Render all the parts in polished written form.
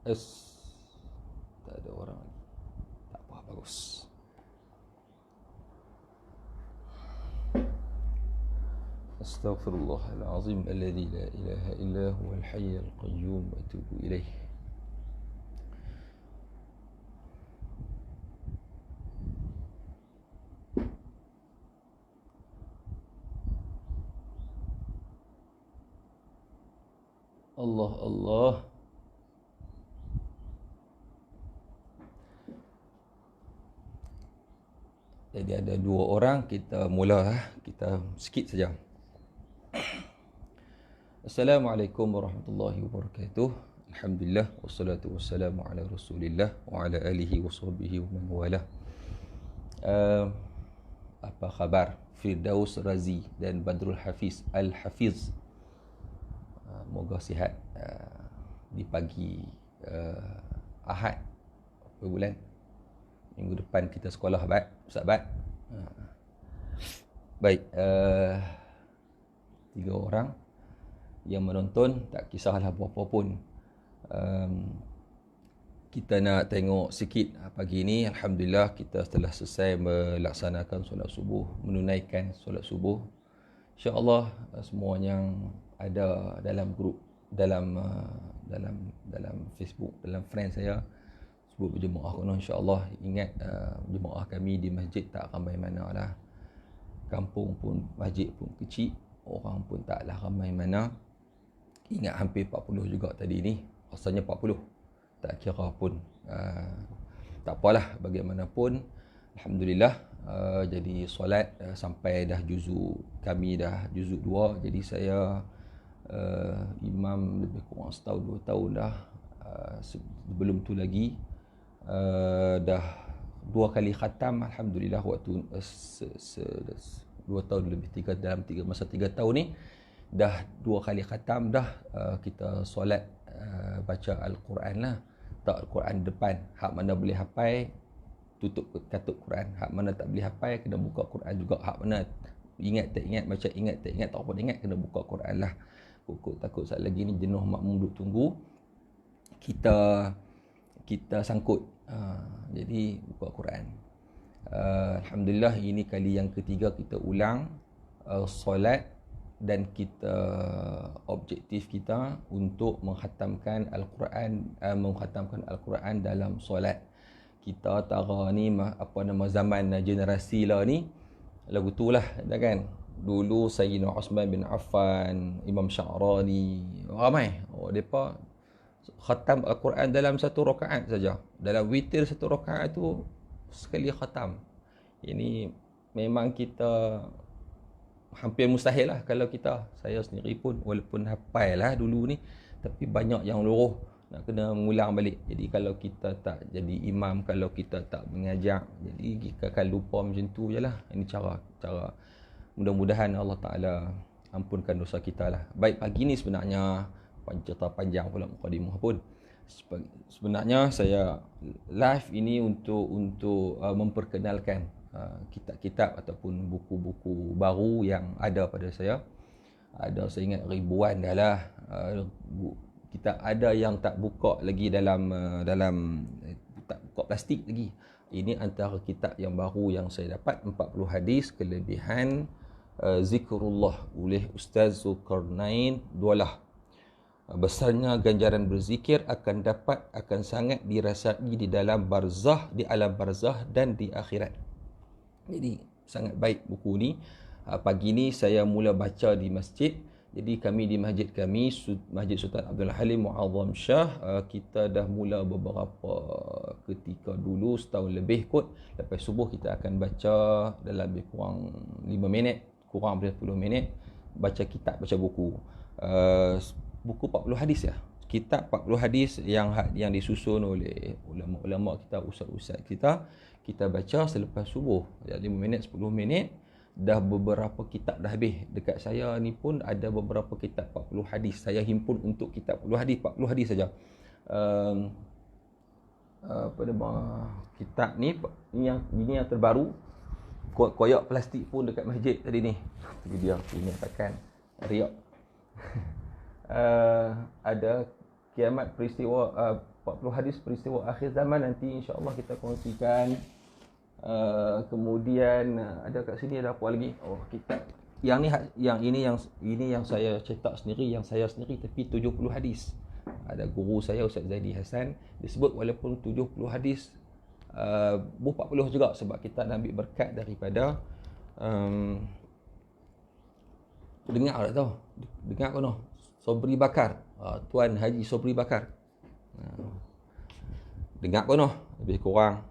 Es, tak ada orang lagi. Tak apa, bagus. Astaghfirullahalazim alladzi la ilaha illa huwal hayyul qayyum wa atubu ilaih. Allah Allah. Jadi ada dua orang, kita mula kita sikit saja. Assalamualaikum warahmatullahi wabarakatuh. Alhamdulillah wassalatu wassalamu ala Rasulillah wa ala alihi wa sahbihi wa man walah. Apa khabar Firdaus Razi dan Badrul Hafiz Al-Hafiz? Moga sihat di pagi Ahad apa bulan? Minggu depan kita sekolah Ustaz Bat. Baik, 3 orang yang menonton, tak kisahlah berapa pun. Kita nak tengok sikit pagi ni. Alhamdulillah kita telah selesai melaksanakan solat subuh, menunaikan solat subuh. InsyaAllah semua yang ada dalam grup, dalam Facebook, dalam friend saya sebut berjemaah kono, insya-Allah ingat jemaah kami di masjid tak ramai mana lah. Kampung pun, masjid pun kecil, orang pun taklah ramai mana. Ingat hampir 40 juga tadi ni, rasanya 40, tak kira pun. Tak apalah, bagaimanapun alhamdulillah. Jadi solat sampai dah kami dah juzuk 2. Jadi saya imam lebih kurang setahun 2 tahun dah. Sebelum tu lagi dah 2 kali khatam alhamdulillah. Waktu 2 tahun lebih, masa 3 tahun ni dah 2 kali khatam dah. Kita solat baca Al-Quran lah. Tak Al-Quran depan, hak mana boleh hafal tutup katuk Quran, hak mana tak boleh hafal kena buka Quran juga, hak mana ingat tak ingat, macam ingat tak ingat, tak apa ingat, kena buka Quran lah. Takut saat lagi ni jenuh makmum duk tunggu, kita sangkut. Jadi buka Quran. Alhamdulillah ini kali yang ketiga kita ulang solat, dan kita objektif kita untuk mengkhatamkan Al-Quran dalam solat. Kita tara ni zaman generasi lah ni lagu tu lah, kan. Dulu Sayyidina Uthman bin Affan, Imam Sya'rani, ramai depa khatam Al-Quran dalam 1 rakaat saja. Dalam witir 1 rakaat tu sekali khatam. Ini memang kita hampir mustahil lah kalau saya sendiri pun walaupun hafal lah dulu ni, tapi banyak yang luruh, nak kena mengulang balik. Jadi kalau kita tak jadi imam, kalau kita tak mengajak, jadi kita akan lupa macam tu je lah. Ini cara mudah-mudahan Allah Ta'ala ampunkan dosa kita lah. Baik, pagi ni sebenarnya cerita panjang pula mukadimah pun. Sebenarnya saya live ini untuk memperkenalkan kitab-kitab ataupun buku-buku baru yang ada pada saya. Ada, saya ingat ribuan dah lah. Kita ada yang tak buka lagi dalam tak buka plastik lagi. Ini antara kitab yang baru yang saya dapat, 40 hadis kelebihan zikrullah oleh Ustaz Zulkarnain Dualah. Besarnya ganjaran berzikir akan sangat dirasai di dalam barzah, di alam barzah dan di akhirat. Jadi sangat baik buku ni. Pagi ni saya mula baca di masjid. Jadi kami di masjid kami, Masjid Sultan Abdul Halim Muazzam Shah, kita dah mula beberapa ketika dulu, setahun lebih kot. Lepas subuh kita akan baca dalam lebih kurang 5 minit, kurang daripada 10 minit, baca kitab, baca buku. Buku 40 hadis ya. Kitab 40 hadis yang disusun oleh ulama-ulama kita, ustaz-ustaz kita baca selepas subuh. 5 minit, 10 minit, dah beberapa kitab dah habis. Dekat saya ni pun ada beberapa kitab 40 hadis. Saya himpun untuk kitab 40 hadis saja. Apa nama kitab ni yang terbaru. Koyak plastik pun dekat masjid tadi ni. Itu dia punya takkan riak. Ada kiamat peristiwa 40 hadis peristiwa akhir zaman nanti insya-Allah kita kongsikan. Kemudian ada kat sini ada apa lagi? Oh, kitab. Ini yang saya cetak sendiri, yang saya sendiri, tapi 70 hadis. Ada guru saya Ustaz Zaidi Hasan, disebut walaupun 70 hadis, 40 juga sebab kita nak ambil berkat daripada dengar tak tahu. Dengar kono. Sobri Bakar. Tuan Haji Sobri Bakar. Dengar kono lebih kurang.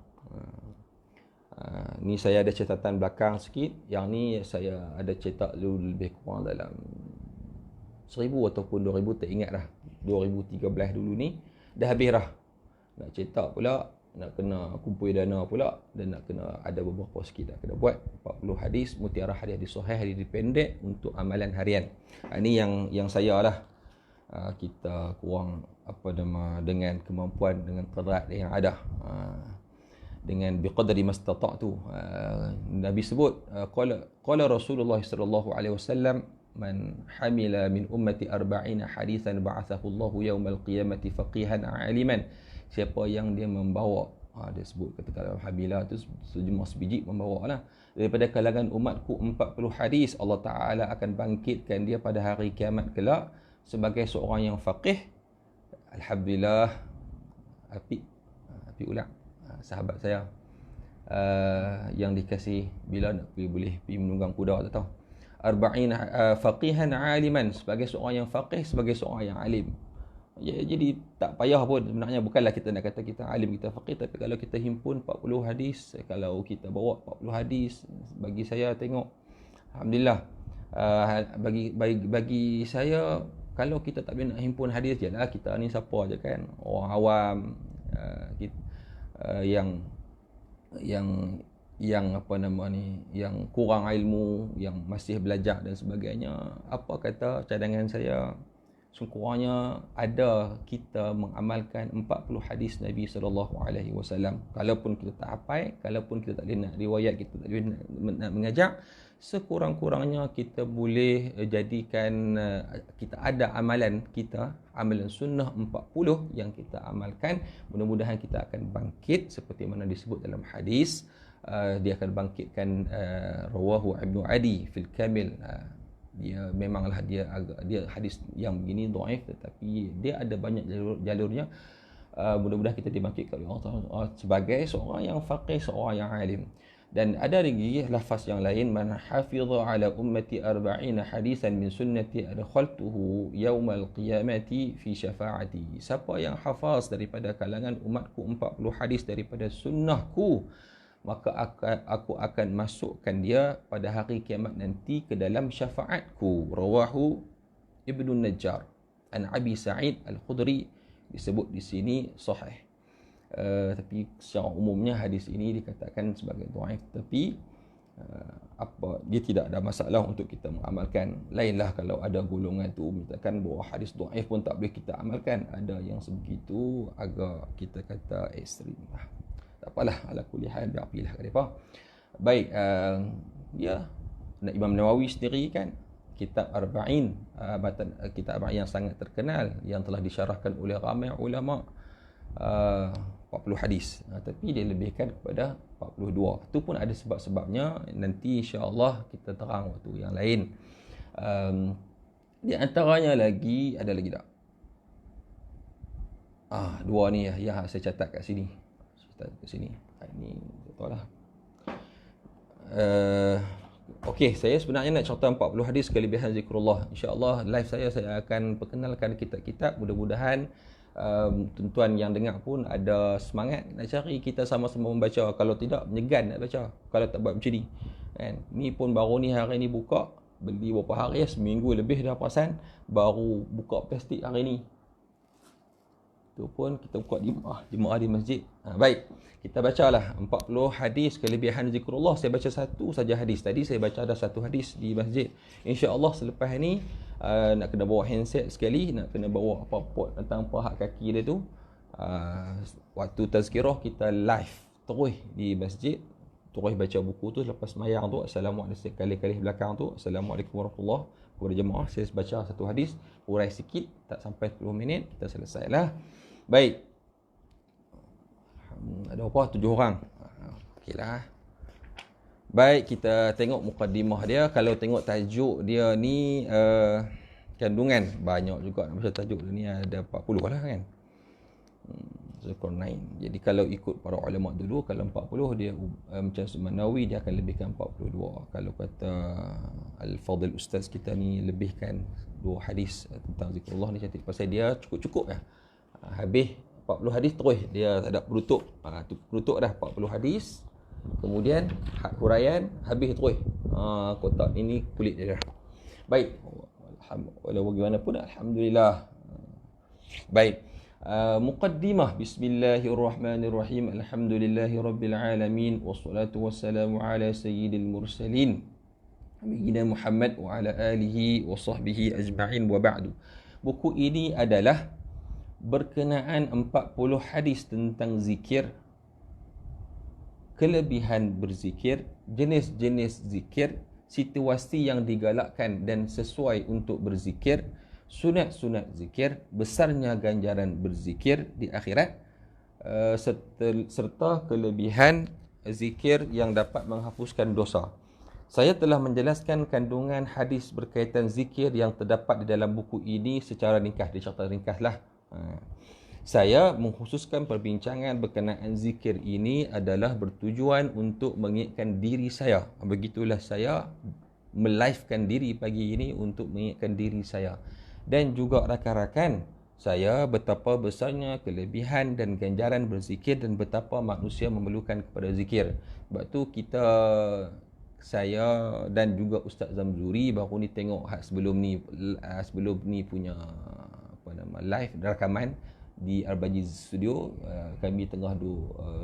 Ni saya ada catatan belakang sikit. Yang ni saya ada cetak dulu lebih kurang dalam 1000 ataupun 2000, tak ingat dah. 2013 dulu ni dah habis dah. Nak cetak pula, nak kena kumpul dana pula, dan nak kena ada beberapa sikit dah kena buat. 40 hadis, mutiara hadis sahih, hadis pendek untuk amalan harian. Ini yang saya lah. Kita kurang dengan kemampuan, dengan qadrat yang ada. Dengan biqadri mastata'tu. Nabi sebut qala Rasulullah sallallahu alaihi wasallam, man hamila min ummati 40 hadithan ba'athahu Allah yaumal qiyamati faqihan 'aliman. Siapa yang dia membawa, dia sebut ketika dalam hamilah tu sejumlah sebiji membawa lah, daripada kalangan umatku 40 hadis, Allah Taala akan bangkitkan dia pada hari kiamat kelak sebagai seorang yang faqih. Alhamdulillah, api ulang sahabat saya yang dikasih bila nak pergi, boleh pergi menunggang kuda, tak tahu. 40 faqihan 'aliman, sebagai seorang yang faqih, sebagai seorang yang alim. Ya, jadi tak payah pun sebenarnya, bukanlah kita nak kata kita alim, kita faqih, tapi kalau kita himpun 40 hadis, kalau kita bawa 40 hadis, bagi saya tengok, alhamdulillah, bagi saya, kalau kita tak boleh nak himpun hadis, je lah kita ni siapa je kan, orang awam, yang apa nama ni, yang kurang ilmu, yang masih belajar dan sebagainya. Apa kata cadangan saya, sekurangnya ada kita mengamalkan 40 hadis Nabi sallallahu alaihi wasallam. Kalaupun kita tak hafal, kalaupun kita tak boleh nak riwayat, kita tak boleh nak mengajar, sekurang-kurangnya kita boleh jadikan kita ada amalan kita, amalan sunnah 40 yang kita amalkan. Mudah-mudahan kita akan bangkit seperti mana disebut dalam hadis. Dia akan bangkitkan rawahu Ibnu Adi fil Kamil. Dia memanglah dia hadis yang begini dhaif, tetapi dia ada banyak jalurnya. Mudah-mudahan kita dibangkitkan oleh Allah sebagai seorang yang faqih, seorang yang alim. Dan ada lagi lafaz yang lain, man hafiza ala ummati 40 hadisan min sunnati adkhaltuhu yaumal qiyamati fi syafaati. Siapa yang hafaz daripada kalangan umatku 40 hadis daripada sunnahku, maka aku akan masukkan dia pada hari kiamat nanti ke dalam syafaatku. Rawahu Ibnu Najjar an Abi Sa'id Al-Khudri. Disebut di sini sahih. Tapi secara umumnya hadis ini dikatakan sebagai dhaif, tapi dia tidak ada masalah untuk kita mengamalkan. Lainlah kalau ada golongan tu menyatakan bahawa hadis dhaif pun tak boleh kita amalkan. Ada yang sebegitu, agak kita kata ekstrim lah. Tak apalah, ala kulli hal bi'afilah kat depa. Baik, Imam Nawawi sendiri kan, kitab Arba'in, kitab Arba'in yang sangat terkenal, yang telah disyarahkan oleh ramai ulama, 40 hadis, tapi dia lebihkan kepada 42. Itu pun ada sebab-sebabnya, nanti insya-Allah kita terang waktu yang lain. Di antaranya lagi, ada lagi tak? Dua ni yang saya catat kat sini. Ini tak tahulah. Okey, saya sebenarnya nak cerita 40 hadis kelebihan zikrullah. Insya-Allah live saya akan perkenalkan kitab-kitab. Mudah-mudahan tuan-tuan yang dengar pun ada semangat nak cari, kita sama-sama membaca. Kalau tidak, menyegan nak baca kalau tak buat macam ni kan. Ni pun baru ni hari ni buka, beli berapa hari, seminggu lebih dah perasan, baru buka plastik hari ni. Itu pun kita buka jemaah di masjid. Baik, kita bacalah 40 hadis kelebihan zikrullah. Saya baca satu saja hadis. Tadi saya baca ada satu hadis di masjid. InsyaAllah selepas ni nak kena bawa handset sekali, nak kena bawa apa-apa tentang pahat kaki dia tu. Waktu tazkirah kita live terus di masjid, terus baca buku tu. Lepas semayang tu, Assalamualaikum, kali-kali belakang tu, Assalamualaikum warahmatullahi kepada jemaah. Saya baca satu hadis, urai sikit, tak sampai 10 minit, kita selesailah. Baik, Ada berapa? 7 orang. Okeylah. Baik, kita tengok mukadimah dia. Kalau tengok tajuk dia ni kandungan banyak juga. Macam tajuk dia ni ada 40 lah kan. Zulkarnain. Jadi kalau ikut para ulama dulu, kalau 40 dia macam Nawawi dia akan lebihkan 42. Kalau kata Al-Fadhil Ustaz kita ni lebihkan 2 hadis tentang zikrullah ni cantik. Pasal dia cukup-cukup lah. Habis 40 hadis terus dia tak ada penutup. Penutup dah 40 hadis. Kemudian huraian habis terus. Kotak ini kulit dia dah. Baik. Walau bagaimanapun alhamdulillah. Baik. Muqaddimah. Bismillahirrahmanirrahim. Alhamdulillahirabbil alamin wassalatu wassalamu ala sayyidil mursalin nabiyina Muhammad wa ala alihi wa sahbihi ajma'in wa ba'du. Buku ini adalah berkenaan 40 hadis tentang zikir, kelebihan berzikir, jenis-jenis zikir, situasi yang digalakkan dan sesuai untuk berzikir, sunat-sunat zikir, besarnya ganjaran berzikir di akhirat, serta kelebihan zikir yang dapat menghapuskan dosa. Saya telah menjelaskan kandungan hadis berkaitan zikir yang terdapat di dalam buku ini secara ringkas, dicerita ringkaslah. Saya mengkhususkan perbincangan berkenaan zikir ini adalah bertujuan untuk mengingatkan diri saya. Begitulah saya melivekan diri pagi ini untuk mengingatkan diri saya. Dan juga rakan-rakan saya betapa besarnya kelebihan dan ganjaran berzikir dan betapa manusia memerlukan kepada zikir. Sebab tu saya dan juga Ustaz Zamzuri baru ni tengok sebelum ni punya live rakaman di Al-Bajiz Studio. Kami tengah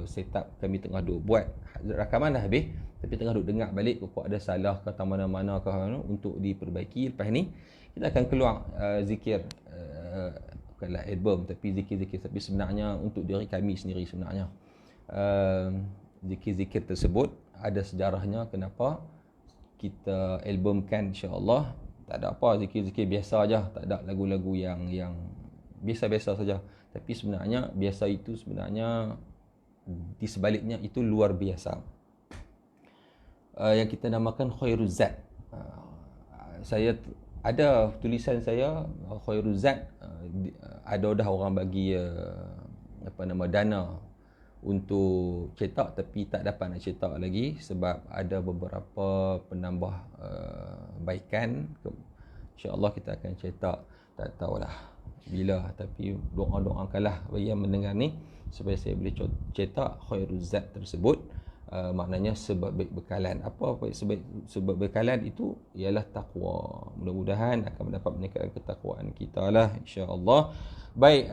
setup, kami tengah buat rakaman dah habis, tapi tengah dengar balik kok ada salah ke mana-mana ke untuk diperbaiki. Lepas ni kita akan keluar zikir, bukanlah album tapi zikir-zikir, tapi sebenarnya untuk diri kami sendiri sebenarnya. Zikir-zikir tersebut ada sejarahnya kenapa kita albumkan, insya-Allah. Tak ada apa, zikir-zikir biasa aja, tak ada lagu-lagu yang biasa-biasa saja. Tapi sebenarnya biasa itu sebenarnya di sebaliknya itu luar biasa. Yang kita namakan khairuz zat. Saya ada tulisan saya khairuz zat, ada dah orang bagi dana untuk cetak, tapi tak dapat nak cetak lagi sebab ada beberapa penambah baikan. InsyaAllah kita akan cetak, tak tahulah bila, tapi doa-doakanlah bagi yang mendengar ni supaya saya boleh cetak khairuz zat tersebut. Maknanya sebab baik bekalan. Apa sebab bekalan itu ialah takwa. Mudah-mudahan akan mendapat meningkatkan ketakwaan kita lah, insya-Allah. Baik,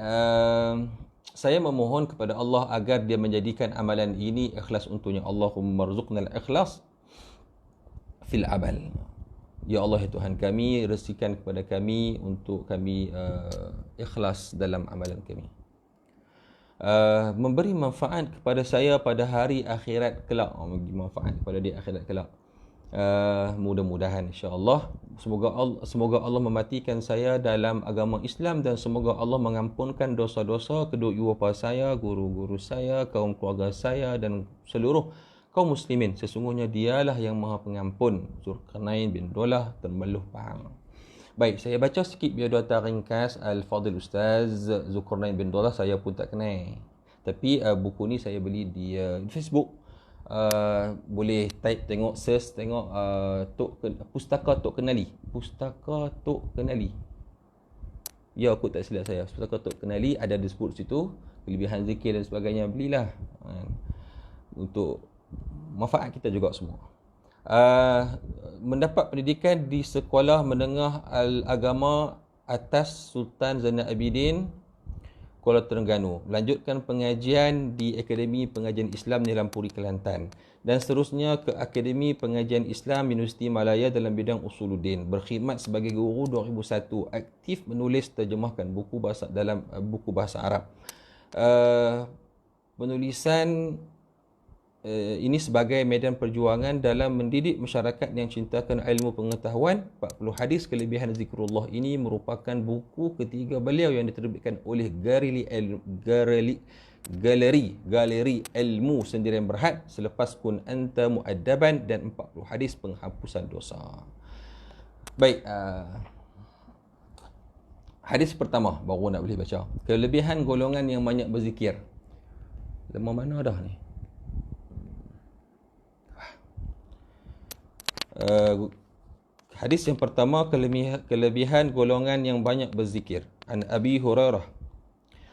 saya memohon kepada Allah agar dia menjadikan amalan ini ikhlas untuknya. Allahumma rzuqnal ikhlas fil amal. Ya Allah, ya Tuhan kami, rezikikan kepada kami untuk kami ikhlas dalam amalan kami. Memberi manfaat kepada saya pada hari akhirat kelak. Memberi manfaat kepada dia akhirat kelak. Mudah-mudahan insya-Allah. Semoga Allah mematikan saya dalam agama Islam dan semoga Allah mengampunkan dosa-dosa kedua ibu bapa saya, guru-guru saya, kaum keluarga saya dan seluruh kaum muslimin. Sesungguhnya dialah yang Maha Pengampun. Zulkarnain bin Dolah Termeluh Pahang. Baik, saya baca sikit biodata ringkas Al-Fadhil Ustaz Zulkarnain bin Dolah. Saya pun tak kenal. Tapi buku ni saya beli di Facebook. Boleh type, tengok, search, tengok Pustaka Tok Kenali. Pustaka Tok Kenali. Ya, aku tak silap saya. Pustaka Tok Kenali ada disebut situ. Kelebihan zikir dan sebagainya. Belilah. Untuk manfaat kita juga semua. Mendapat pendidikan di Sekolah Menengah Al-Agama Atas Sultan Zainal Abidin, Kuala Terengganu. Melanjutkan pengajian di Akademi Pengajian Islam Nilampuri, Kelantan. Dan seterusnya ke Akademi Pengajian Islam Universiti Malaya dalam bidang Usuluddin. Berkhidmat sebagai guru 2001. Aktif menulis terjemahkan buku bahasa Arab. Penulisan ini sebagai medan perjuangan dalam mendidik masyarakat yang cintakan ilmu pengetahuan. 40 hadis kelebihan zikrullah ini merupakan buku ketiga beliau yang diterbitkan oleh galeri ilmu sendirian berhad, selepas pun anta muaddaban, dan 40 hadis penghapusan dosa. Baik, hadis pertama baru nak boleh baca. Kelebihan golongan yang banyak berzikir. Lemah mana dah ni? Hadis yang pertama, kelebihan golongan yang banyak berzikir. An Abi Hurairah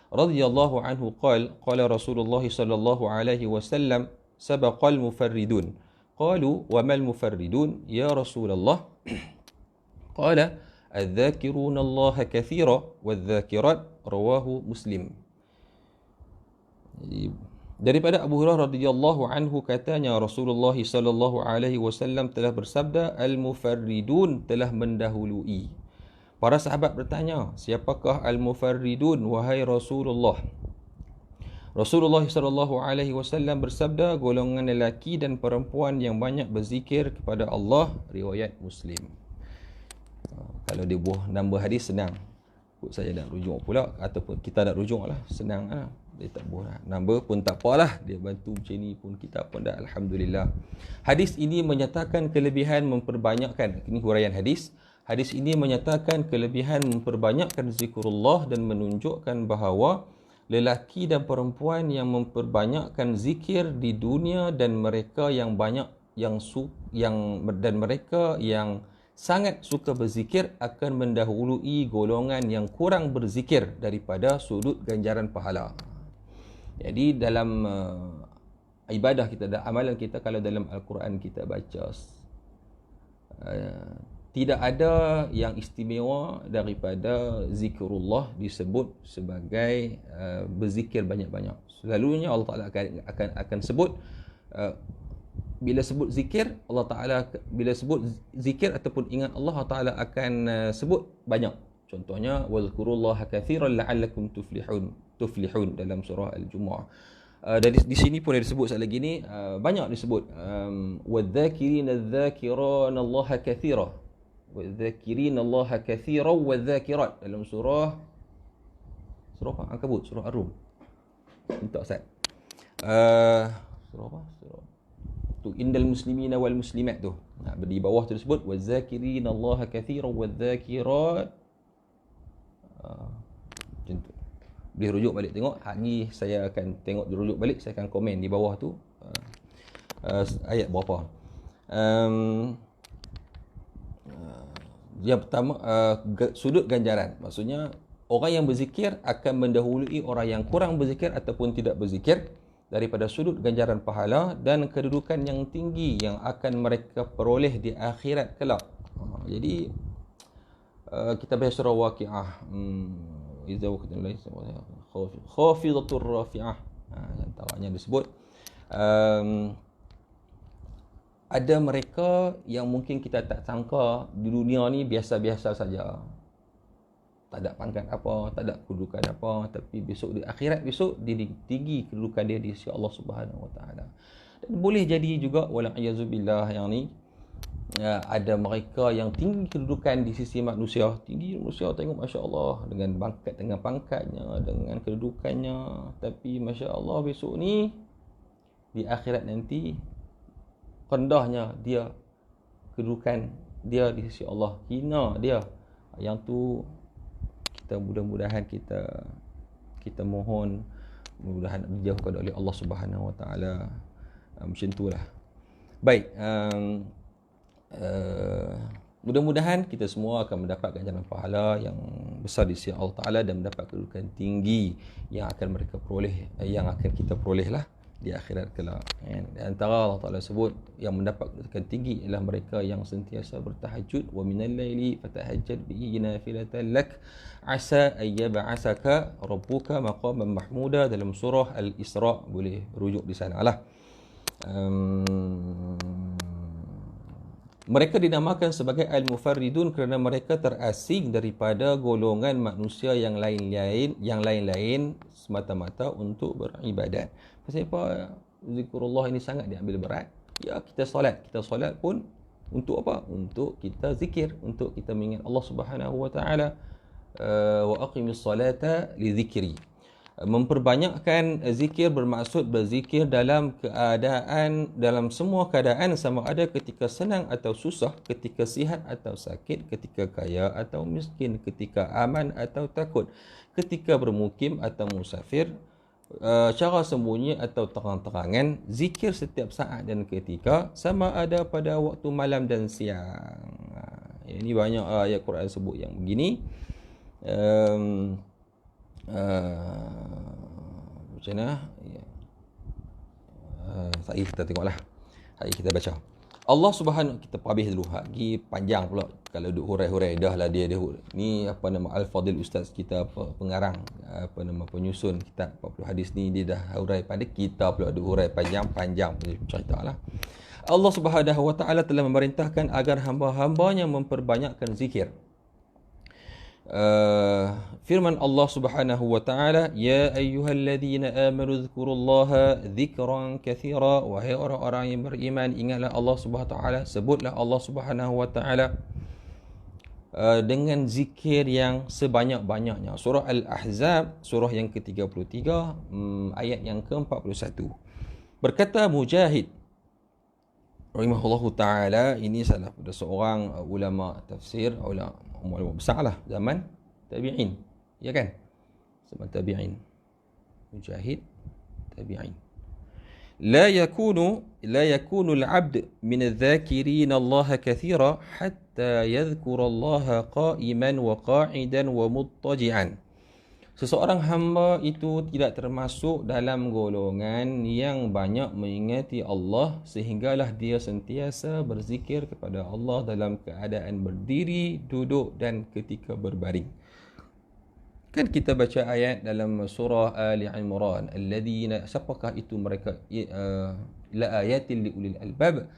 radhiyallahu anhu qala Rasulullah sallallahu alaihi wasallam sabaqal mufarridun. Qalu wa mal mufarridun ya Rasulullah? Qala adh-dhakiruna Allah katsira wadh-dhakirat, rawahu Muslim. Daripada Abu Hurairah radhiyallahu anhu katanya Rasulullah sallallahu alaihi wasallam telah bersabda, al-mufarridun telah mendahului. Para sahabat bertanya, siapakah al-mufarridun wahai Rasulullah? Rasulullah sallallahu alaihi wasallam bersabda, golongan lelaki dan perempuan yang banyak berzikir kepada Allah, riwayat Muslim. Kalau dia buah nombor hadis senang. Saya nak rujuk pula, ataupun kita nak rujuk lah, senang lah. Dia tak buat number pun tak apalah, dia bantu macam ni pun kita pun dah alhamdulillah. Hadis ini menyatakan kelebihan memperbanyakkan, ini huraian hadis. Hadis ini menyatakan kelebihan memperbanyakkan zikrullah dan menunjukkan bahawa lelaki dan perempuan yang memperbanyakkan zikir di dunia dan mereka yang banyak dan mereka yang sangat suka berzikir akan mendahului golongan yang kurang berzikir daripada sudut ganjaran pahala. Jadi dalam ibadah kita, dalam amalan kita, kalau dalam Al-Quran kita baca, tidak ada yang istimewa daripada zikrullah disebut sebagai berzikir banyak-banyak. Selalunya Allah Ta'ala akan sebut, bila sebut zikir, Allah Ta'ala bila sebut zikir ataupun ingat Allah Ta'ala akan sebut banyak. Contohnya, wazkurullaha katsiran la'allakum tuflihun dalam surah Al-Jumu'ah. Dan di sini pun ada disebut sekali lagi ni, banyak disebut. Wadh-dhakirina adh-dhakirana Allaha katsira. Wadh-dhakirina Allaha katsira wadh-dhakirat dalam surah apa? Ankabut, surah Ar-Rum. Minta Ustaz. Surah apa? Surah tu indal muslimina wal muslimat tu. Di bawah tu disebut wadh-dhakirina Allaha katsira wadh-dhakirat. Macam tu. Boleh rujuk balik tengok. Hari saya akan tengok rujuk balik, saya akan komen di bawah tu ayat berapa. Yang pertama, sudut ganjaran. Maksudnya orang yang berzikir akan mendahului orang yang kurang berzikir ataupun tidak berzikir daripada sudut ganjaran pahala dan kedudukan yang tinggi yang akan mereka peroleh di akhirat kelak. Jadi kita baca surah Waqiah, idza waqatil laysa khafidatur rafi'ah, antaranya disebut ada mereka yang mungkin kita tak sangka di dunia ni biasa-biasa saja, tak ada pangkat apa, tak ada kedudukan apa, tapi besok di akhirat besok dia tinggi kedudukan dia di sisi Allah Subhanahu Wa Taala. Dan boleh jadi juga wala iazubillah yang ni, ada mereka yang tinggi kedudukan di sisi manusia, tinggi manusia tengok Masya Allah dengan pangkatnya, dengan kedudukannya, tapi Masya Allah besok ni di akhirat nanti rendahnya dia, kedudukan dia di sisi Allah, hina dia. Yang tu kita mudah-mudahan kita mohon mudah-mudahan dijauhkan oleh Allah Subhanahu Wa Taala. Macam itulah. Baik, mudah-mudahan kita semua akan mendapat ganjaran pahala yang besar di sisi Allah Ta'ala dan mendapat kedudukan tinggi yang akan mereka peroleh, yang akan kita peroleh lah di akhirat kelak. Di antara Allah Ta'ala sebut yang mendapat kedudukan tinggi ialah mereka yang sentiasa bertahajud, wa minal laili fatahajjad bihi nafilatan lak asa ay yab'asaka rabbuka maqaman mahmuda dalam surah Al-Isra. Boleh rujuk di sanalah. Mereka dinamakan sebagai al-mufarridun kerana mereka terasing daripada golongan manusia yang lain-lain semata-mata untuk beribadat. Pasal apa zikrullah ini sangat diambil berat? Ya, kita solat pun untuk apa? Untuk kita zikir, untuk kita mengingat Allah Subhanahu Wa Taala. Wa aqimis salata li zikri. Memperbanyakkan zikir bermaksud berzikir dalam semua keadaan, sama ada ketika senang atau susah, ketika sihat atau sakit, ketika kaya atau miskin, ketika aman atau takut, ketika bermukim atau musafir, cara sembunyi atau terang-terangan. Zikir setiap saat dan ketika, sama ada pada waktu malam dan siang. Ini banyak ayat Quran sebut yang begini. Macam mana? Hari kita tengoklah. Hari kita baca. Allah Subhanahu, kita habis dulu. Lagi panjang pula kalau duk hurai-hurai dah lah dia. Ni apa nama Al-Fadil Ustaz kita, pengarang, penyusun kitab 40 hadis ni, dia dah hurai pada kita pula duk hurai panjang-panjang ceritalah. Allah Subhanahu wa taala telah memerintahkan agar hamba-hambanya memperbanyakkan zikir. Firman Allah Subhanahu wa taala, ya ayyuhalladzina amanu dzkurullaha dzikran katsira, wahai orang-orang yang beriman, ingatlah Allah Subhanahu wa taala, sebutlah Allah Subhanahu wa taala dengan zikir yang sebanyak-banyaknya. Surah Al-Ahzab, surah yang ke-33, ayat yang ke-41. Berkata Mujahid rahimahullahu taala, ini salah pada seorang ulama tafsir, ulama besar lah zaman tabi'in, ya kan? Zaman tabi'in. Mujahid tabi'in. La yakunu al-'abd min adh-dhakirin Allah kathira hatta yadhkura Allah qa'iman wa qa'idan wa muttaji'an. Seseorang hamba itu tidak termasuk dalam golongan yang banyak mengingati Allah sehinggalah dia sentiasa berzikir kepada Allah dalam keadaan berdiri, duduk dan ketika berbaring. Kan kita baca ayat dalam surah Ali Imran, alladzina, siapakah itu mereka, la ayatin li ulil albab,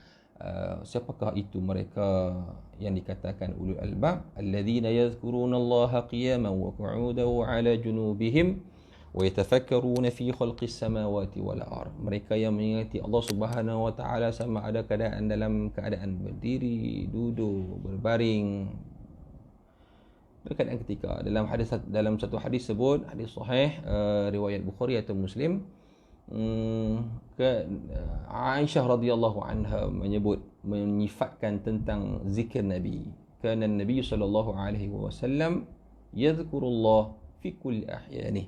siapakah itu mereka yang dikatakan ulul albab, alladzina yadhkurunallaha qiyaman wa qu'udan wa 'ala junubihim wa yatafakkaruna fi khalqis samawati wal ard. Mereka yang mengingati Allah Subhanahu wa taala sama ada dalam keadaan berdiri, duduk, berbaring, berkaitan ketika. Dalam satu hadis sebut, hadis sahih riwayat Bukhari atau Muslim, Aisyah radhiyallahu anha menyifatkan tentang zikir Nabi. Kana Nabi sallallahu alaihi wasallam yadhkurullah fi kulli ahyani.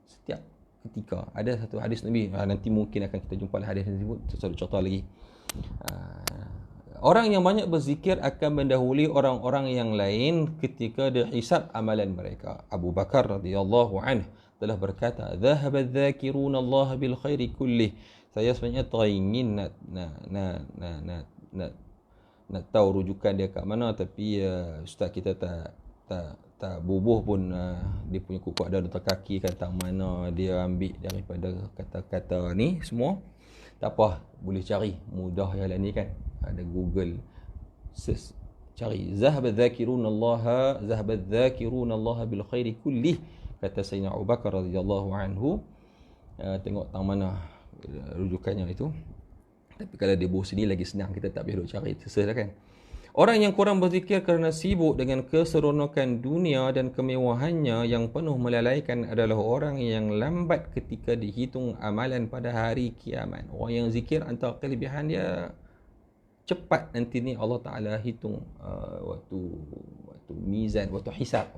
Setiap ketika. Ada satu hadis Nabi, nanti mungkin akan kita jumpa hadis tersebut, satu contoh lagi. Orang yang banyak berzikir akan mendahului orang-orang yang lain ketika dihisab amalan mereka. Abu Bakar radhiyallahu anhu telah berkata, "Dhahaba adh-dhakiruna Allah bil khairi kullih." Saya sebenarnya teringin nak tahu rujukan dia kat mana, tapi ustaz kita tak bubuh pun dia punya kukuh ada kaki kata mana dia ambil daripada kata-kata ni semua. Tak apa, boleh cari, mudah jalan ni kan. Ada Google, search, cari Dhahaba adh-dhakiruna Allah bil khairi kullih, kata Sayyidina Abu Bakar radhiyallahu anhu. Tengok tang mana rujukannya itu. Tapi kalau dia buh sini lagi senang, kita tak payah duk cari, terserah kan. Orang yang kurang berzikir kerana sibuk dengan keseronokan dunia dan kemewahannya yang penuh melalaikan adalah orang yang lambat ketika dihitung amalan pada hari kiamat. Orang yang zikir antara kelebihan dia cepat nanti ni Allah Ta'ala hitung waktu mizan, waktu hisab.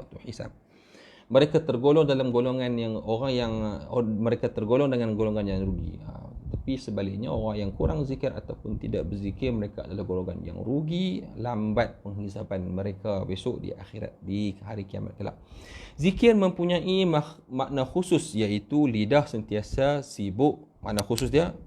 Mereka tergolong dalam golongan yang mereka tergolong dengan golongan yang rugi. Tapi sebaliknya, orang yang kurang zikir ataupun tidak berzikir, mereka adalah golongan yang rugi, lambat penghisaban mereka besok di akhirat, di hari kiamat kelak. Zikir mempunyai makna khusus, iaitu lidah sentiasa sibuk. Makna khusus dia,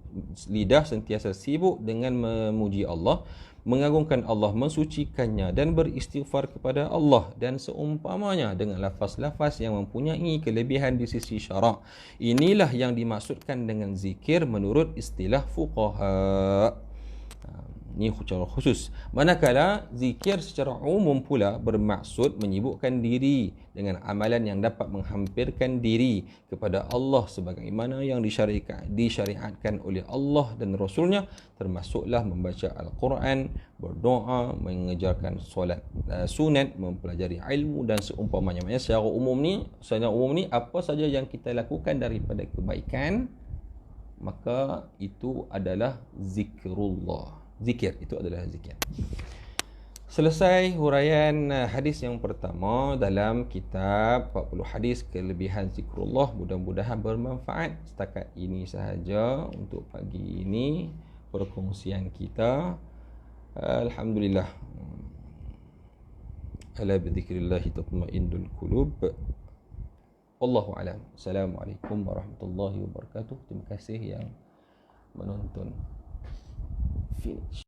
lidah sentiasa sibuk dengan memuji Allah, mengagungkan Allah, mensucikannya dan beristighfar kepada Allah dan seumpamanya dengan lafaz-lafaz yang mempunyai kelebihan di sisi syarak. Inilah yang dimaksudkan dengan zikir menurut istilah fuqaha. Ini secara khusus. Manakala zikir secara umum pula bermaksud menyibukkan diri dengan amalan yang dapat menghampirkan diri kepada Allah sebagaimana yang disyariatkan oleh Allah dan Rasulnya, termasuklah membaca Al-Quran, berdoa, mengejarkan solat sunat, mempelajari ilmu dan seumpamanya. Maksudnya secara umum ni apa saja yang kita lakukan daripada kebaikan, maka itu adalah zikrullah. Zikir itu adalah zikir. Selesai huraian hadis yang pertama dalam kitab 40 hadis kelebihan zikrullah. Mudah-mudahan bermanfaat. Setakat ini sahaja untuk pagi ini perkongsian kita. Alhamdulillah. Ala bidzikrillahi tatma'innul qulub. Wallahu a'lam. Assalamualaikum warahmatullahi wabarakatuh. Terima kasih yang menonton. Finish.